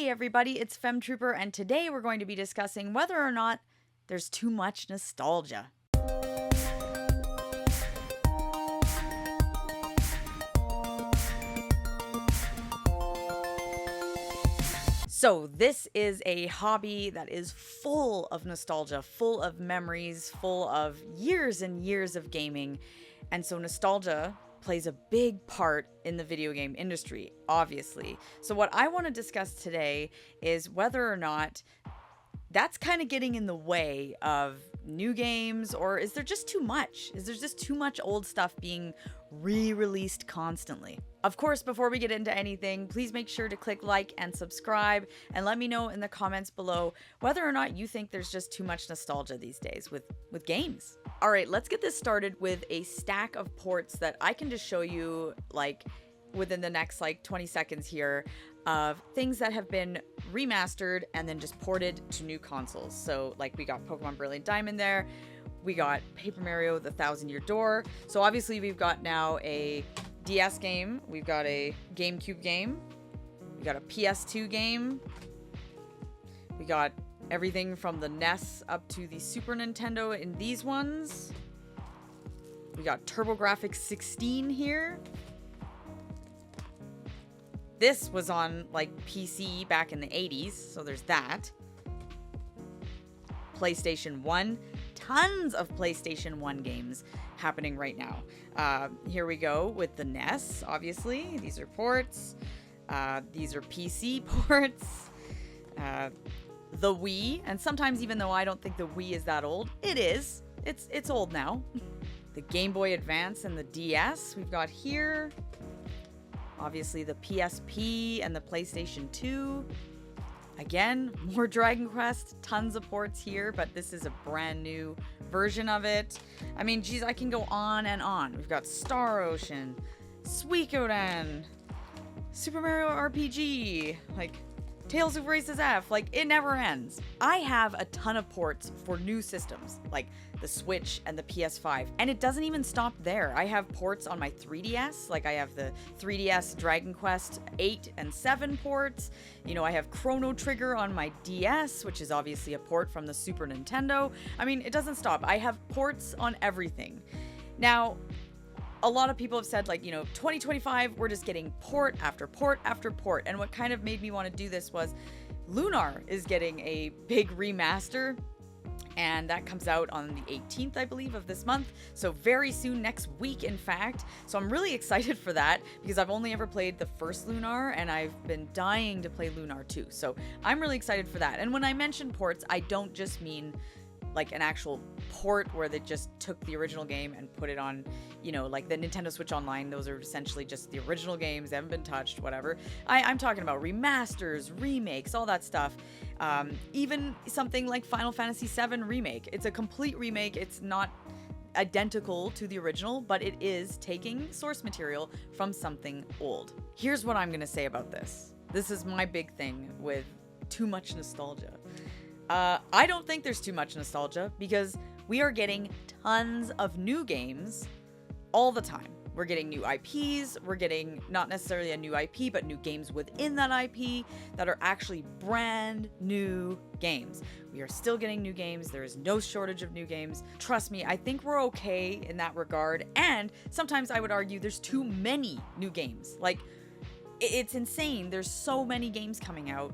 Hey everybody, it's Femtrooper, and today we're going to be discussing whether or not there's too much nostalgia. So this is a hobby that is full of nostalgia, full of memories, full of years and years of gaming. And so nostalgia plays a big part in the video game industry, obviously. So what I want to discuss today is whether or not that's kind of getting in the way of new games, or is there just too much? Is there just too much old stuff being re-released constantly? Of course, before we get into anything, please make sure to click like and subscribe, and let me know in the comments below whether or not you think there's just too much nostalgia these days with games. All right, let's get this started with a stack of ports that I can just show you like within the next 20 seconds here of things that have been remastered and then just ported to new consoles. So we got Pokemon Brilliant Diamond there. We got Paper Mario The Thousand Year Door. So obviously we've got now a DS game. We've got a GameCube game. We got a PS2 game. We got everything from the NES up to the Super Nintendo in these ones. We got TurboGrafx 16 here. This was on PC back in the 80s, so there's that. PlayStation 1. Tons of PlayStation 1 games happening right now. Here we go with the NES, obviously. These are ports. These are PC ports. The Wii, and sometimes even though I don't think the Wii is that old, it is. It's old now. The Game Boy Advance and the DS we've got here. Obviously the PSP and the PlayStation 2. Again, more Dragon Quest, tons of ports here, but this is a brand new version of it. I mean, geez, I can go on and on. We've got Star Ocean, Suikoden, Super Mario RPG, Tales of Graces F, it never ends. I have a ton of ports for new systems, like the Switch and the PS5, and it doesn't even stop there. I have ports on my 3DS, I have the 3DS Dragon Quest 8 and 7 ports. I have Chrono Trigger on my DS, which is obviously a port from the Super Nintendo. I mean, it doesn't stop. I have ports on everything. Now, a lot of people have said 2025, we're just getting port after port after port. And what kind of made me want to do this was Lunar is getting a big remaster, and that comes out on the 18th, I believe, of this month. So very soon, next week, in fact. So I'm really excited for that because I've only ever played the first Lunar, and I've been dying to play Lunar 2. So I'm really excited for that. And when I mention ports, I don't just mean an actual port where they just took the original game and put it on, the Nintendo Switch Online. Those are essentially just the original games. They haven't been touched, whatever. I'm talking about remasters, remakes, all that stuff. Even something like Final Fantasy VII Remake. It's a complete remake. It's not identical to the original, but it is taking source material from something old. Here's what I'm going to say about this. This is my big thing with too much nostalgia. I don't think there's too much nostalgia because we are getting tons of new games all the time. We're getting new IPs. We're getting not necessarily a new IP, but new games within that IP that are actually brand new games. We are still getting new games. There is no shortage of new games. Trust me, I think we're okay in that regard. And sometimes I would argue there's too many new games. It's insane. There's so many games coming out.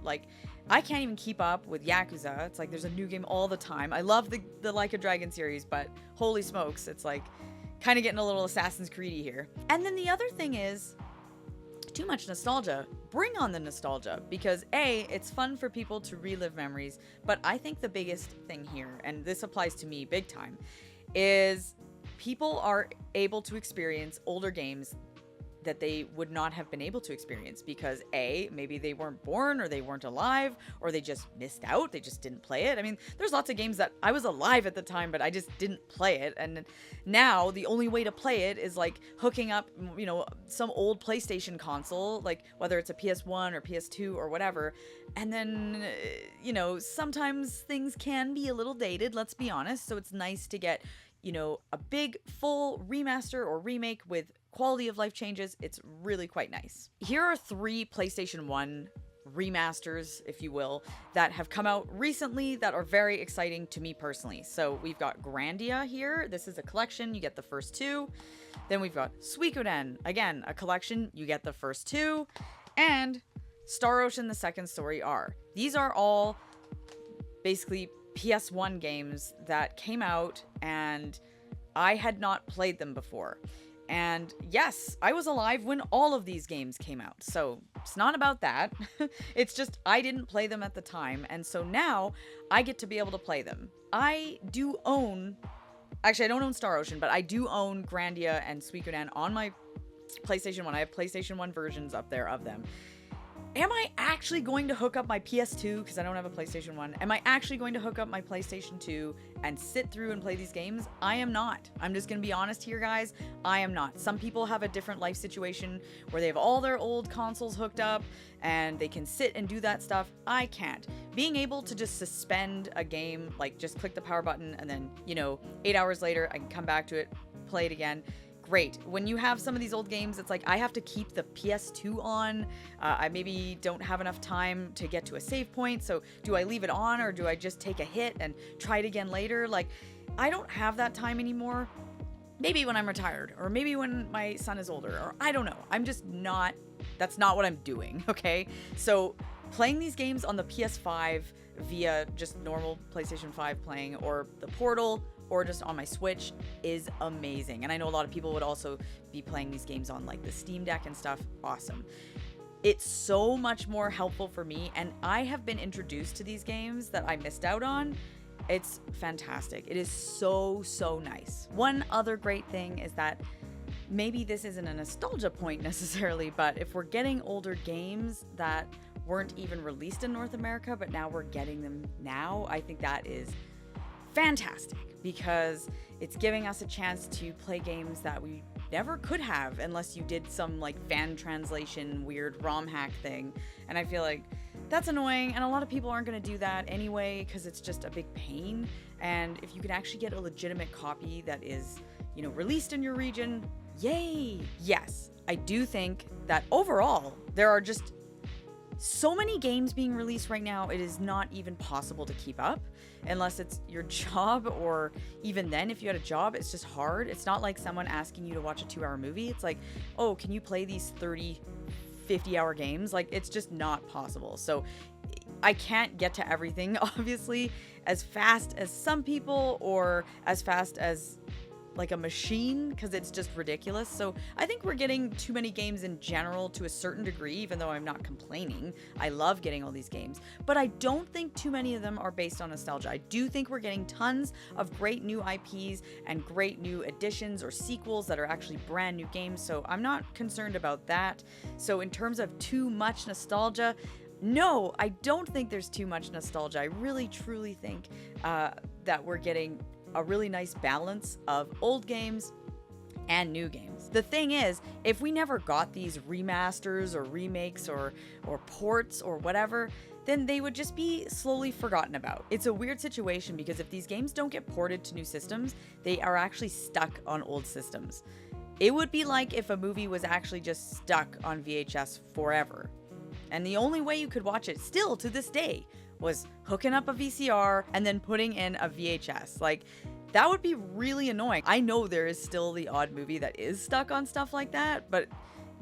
I can't even keep up with Yakuza. It's there's a new game all the time. I love the Like a Dragon series, but holy smokes, it's kind of getting a little Assassin's Creed-y here. And then the other thing is, too much nostalgia. Bring on the nostalgia, because A, it's fun for people to relive memories, but I think the biggest thing here, and this applies to me big time, is people are able to experience older games that they would not have been able to experience because A, maybe they weren't born or they weren't alive or they just missed out. They just didn't play it. I mean, there's lots of games that I was alive at the time, but I just didn't play it. And now the only way to play it is hooking up, some old PlayStation console, whether it's a PS1 or PS2 or whatever. And then, sometimes things can be a little dated, let's be honest. So it's nice to get, a big full remaster or remake with quality of life changes. It's really quite nice. Here are 3 PlayStation 1 remasters, if you will, that have come out recently that are very exciting to me personally. So we've got Grandia here. This is a collection. You get the first 2. Then we've got Suikoden. Again, a collection. You get the first 2. And Star Ocean: The Second Story R. These are all basically PS1 games that came out, and I had not played them before. And yes, I was alive when all of these games came out. So it's not about that. It's just I didn't play them at the time. And so now I get to be able to play them. I do own... Actually, I don't own Star Ocean, but I do own Grandia and Suikoden on my PlayStation 1. I have PlayStation 1 versions up there of them. Am I actually going to hook up my PS2, because I don't have a PlayStation 1, am I actually going to hook up my PlayStation 2 and sit through and play these games? I am not. I'm just going to be honest here, guys. I am not. Some people have a different life situation where they have all their old consoles hooked up and they can sit and do that stuff. I can't. Being able to just suspend a game, like just click the power button and then, 8 hours later, I can come back to it, play it again. Great. When you have some of these old games, it's like I have to keep the PS2 on. I maybe don't have enough time to get to a save point. So do I leave it on, or do I just take a hit and try it again later? Like, I don't have that time anymore. Maybe when I'm retired, or maybe when my son is older, or I don't know. I'm just not, that's not what I'm doing. Okay. So playing these games on the PS5 via just normal PlayStation 5 playing, or the Portal, or just on my Switch is amazing. And I know a lot of people would also be playing these games on like the Steam Deck and stuff. Awesome. It's so much more helpful for me, and I have been introduced to these games that I missed out on. It's fantastic. It is so nice. One other great thing is that maybe this isn't a nostalgia point necessarily, but if we're getting older games that weren't even released in North America, but now we're getting them now, I think that is fantastic, because it's giving us a chance to play games that we never could have unless you did some like fan translation weird ROM hack thing. And I feel like that's annoying, and a lot of people aren't going to do that anyway because it's just a big pain. And if you can actually get a legitimate copy that is, released in your region, yay! Yes, I do think that overall there are just so many games being released right now, it is not even possible to keep up unless it's your job, or even then, if you had a job, it's just hard. It's not like someone asking you to watch a 2-hour movie. It's like, oh, can you play these 30, 50-hour games? Like, it's just not possible. So I can't get to everything, obviously, as fast as some people, or as fast as like a machine, because it's just ridiculous. So I think we're getting too many games in general to a certain degree, even though I'm not complaining. I love getting all these games, but I don't think too many of them are based on nostalgia. I do think we're getting tons of great new IPs and great new additions or sequels that are actually brand new games. So I'm not concerned about that. So in terms of too much nostalgia, no, I don't think there's too much nostalgia. I really truly think that we're getting a really nice balance of old games and new games. The thing is, if we never got these remasters or remakes or ports or whatever, then they would just be slowly forgotten about. It's a weird situation, because if these games don't get ported to new systems, they are actually stuck on old systems. It would be like if a movie was actually just stuck on VHS forever. And the only way you could watch it still to this day was hooking up a VCR and then putting in a VHS. Like, that would be really annoying. I know there is still the odd movie that is stuck on stuff like that, but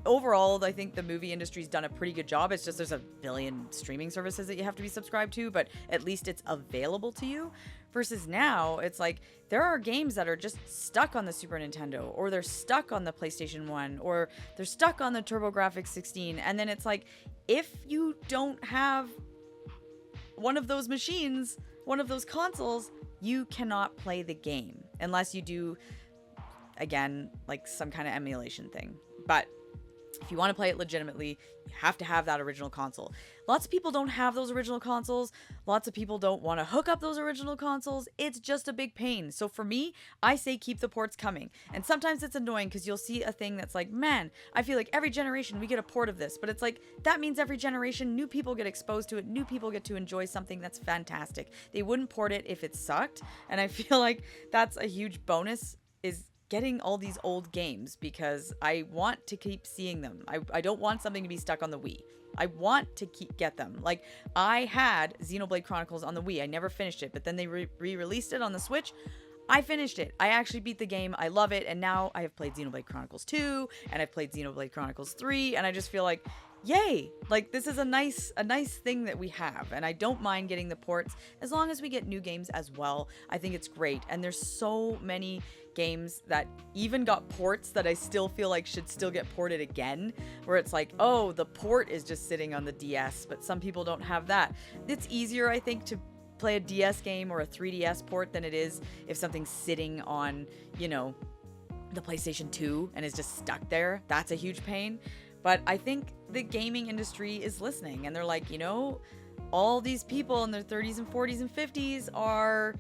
overall, I think the movie industry's done a pretty good job. It's just there's a billion streaming services that you have to be subscribed to, but at least it's available to you. Versus now, it's like there are games that are just stuck on the Super Nintendo, or they're stuck on the PlayStation 1, or they're stuck on the TurboGrafx 16. And then it's like, if you don't have one of those machines, one of those consoles, you cannot play the game unless you do, again, like some kind of emulation thing. But if you want to play it legitimately, you have to have that original console. Lots of people don't have those original consoles. Lots of people don't want to hook up those original consoles. It's just a big pain. So for me, I say keep the ports coming. And sometimes it's annoying because you'll see a thing that's like, man, I feel like every generation we get a port of this. But it's like, that means every generation new people get exposed to it. New people get to enjoy something that's fantastic. They wouldn't port it if it sucked. And I feel like that's a huge bonus, is getting all these old games, because I want to keep seeing them. I don't want something to be stuck on the Wii. I want to get them. Like, I had Xenoblade Chronicles on the Wii. I never finished it, but then they re-released it on the Switch. I finished it. I actually beat the game. I love it. And now I have played Xenoblade Chronicles 2 and I've played Xenoblade Chronicles 3, and I just feel like, yay, like this is a nice thing that we have. And I don't mind getting the ports as long as we get new games as well. I think it's great. And there's so many games that even got ports that I still feel like should still get ported again, where it's like, oh, the port is just sitting on the DS, but some people don't have that. It's easier, I think, to play a DS game or a 3DS port than it is if something's sitting on, you know, the PlayStation 2 and is just stuck there. That's a huge pain. But I think the gaming industry is listening, and they're like, you know, all these people in their 30s and 40s and 50s are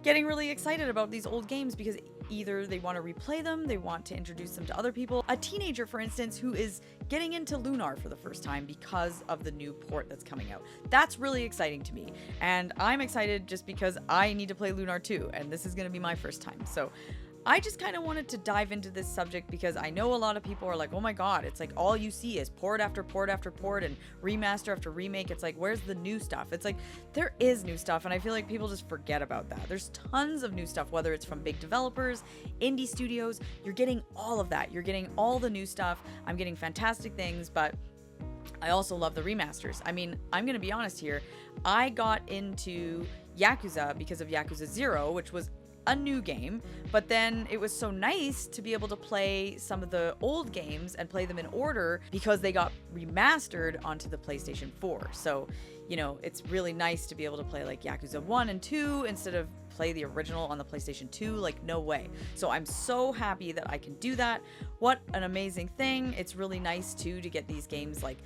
getting really excited about these old games because either they want to replay them, they want to introduce them to other people. A teenager, for instance, who is getting into Lunar for the first time because of the new port that's coming out. That's really exciting to me. And I'm excited just because I need to play Lunar too, and this is going to be my first time. So I just kind of wanted to dive into this subject because I know a lot of people are like, oh my god, it's like all you see is port after port after port and remaster after remake. It's like, where's the new stuff? It's like, there is new stuff, and I feel like people just forget about that. There's tons of new stuff, whether it's from big developers, indie studios. You're getting all of that. You're getting all the new stuff. I'm getting fantastic things, but I also love the remasters. I mean, I'm going to be honest here. I got into Yakuza because of Yakuza 0, which was a new game, but then it was so nice to be able to play some of the old games and play them in order because they got remastered onto the PlayStation 4. So, you know, it's really nice to be able to play like Yakuza 1 and 2 instead of play the original on the PlayStation 2. Like, no way. So I'm so happy that I can do that. What an amazing thing. It's really nice too to get these games like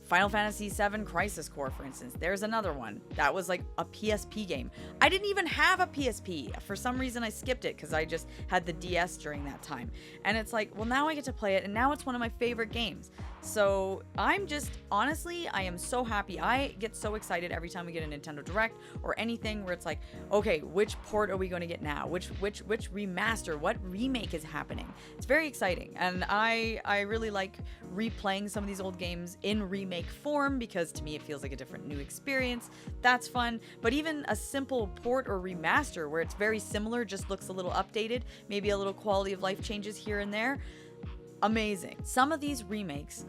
Final Fantasy VII Crisis Core, for instance. There's another one. That was like a PSP game. I didn't even have a PSP. For some reason, I skipped it because I just had the DS during that time. And it's like, well, now I get to play it, and now it's one of my favorite games. So I'm just, honestly, I am so happy. I get so excited every time we get a Nintendo Direct or anything where it's like, okay, which port are we going to get now? Which remaster? What remake is happening? It's very exciting. And I really like replaying some of these old games in remake form because to me it feels like a different new experience. That's fun. But even a simple port or remaster where it's very similar, just looks a little updated, maybe a little quality of life changes here and there, amazing. Some of these remakes,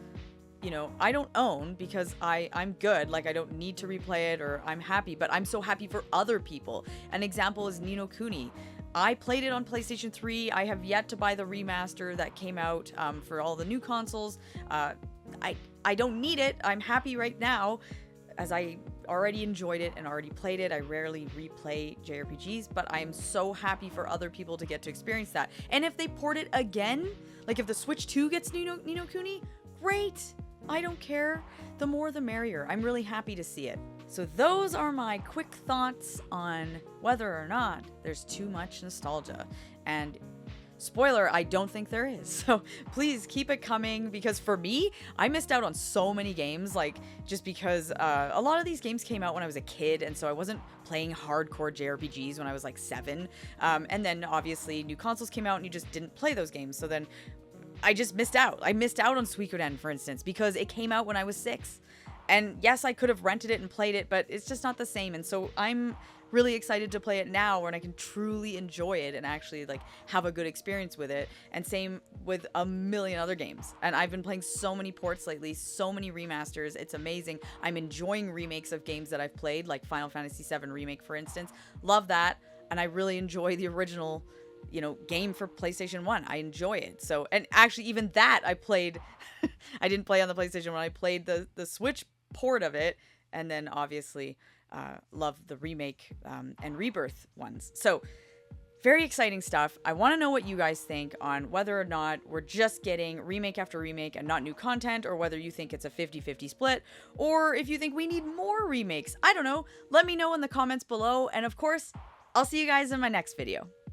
you know, I don't own because I'm good. Like, I don't need to replay it, or I'm happy, but I'm so happy for other people. An example is Ni no Kuni. I played it on PlayStation 3. I have yet to buy the remaster that came out for all the new consoles. I don't need it. I'm happy right now as I already enjoyed it and already played it. I rarely replay JRPGs, but I am so happy for other people to get to experience that. And if they port it again, like if the Switch 2 gets Ni no Kuni, great. I don't care. The more the merrier. I'm really happy to see it. So those are my quick thoughts on whether or not there's too much nostalgia. And spoiler, I don't think there is. So please keep it coming, because for me, I missed out on so many games, like just because a lot of these games came out when I was a kid, and so I wasn't playing hardcore JRPGs when I was like 7. And then obviously new consoles came out and you just didn't play those games. So then I just missed out. I missed out on Suikoden, for instance, because it came out when I was 6. And yes, I could have rented it and played it, but it's just not the same. And so I'm really excited to play it now when I can truly enjoy it and actually like have a good experience with it. And same with a million other games. And I've been playing so many ports lately, so many remasters. It's amazing. I'm enjoying remakes of games that I've played, like Final Fantasy VII Remake, for instance. Love that. And I really enjoy the original, you know, game for PlayStation 1. I enjoy it. So, and actually even that I played, I didn't play on the PlayStation 1. I played the Switch port of it. And then obviously love the remake and rebirth ones. So very exciting stuff. I want to know what you guys think on whether or not we're just getting remake after remake and not new content, or whether you think it's a 50-50 split, or if you think we need more remakes. I don't know. Let me know in the comments below. And of course, I'll see you guys in my next video.